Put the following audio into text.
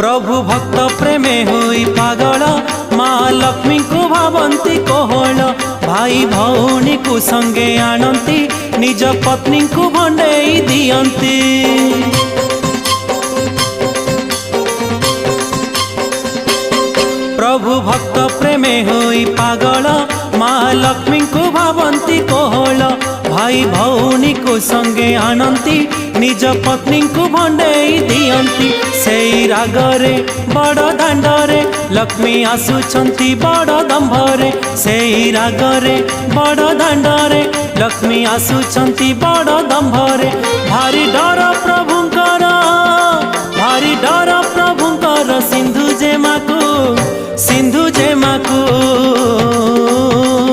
प्रभु भक्त प्रेमे होई पागल माँ लक्ष्मी को भावंती कोहल भाई भौणी को संगे आणंती निज पत्नी को भंडेई दियंती। प्रभु भक्त प्रेमे होई पागल माँ लक्ष्मी को भावंती कोहल भाई भौणी को संगे आणंती निज पत्नी को भंडेई दियंती। सेई रागरे बड़ दांडरे लक्ष्मी आसुछंती बड़ दंभरे सेई रागरे बड़ दांडरे लक्ष्मी आसुछंती बड़ दंभरे भारी डर प्रभुंकर सिंधु जेमा को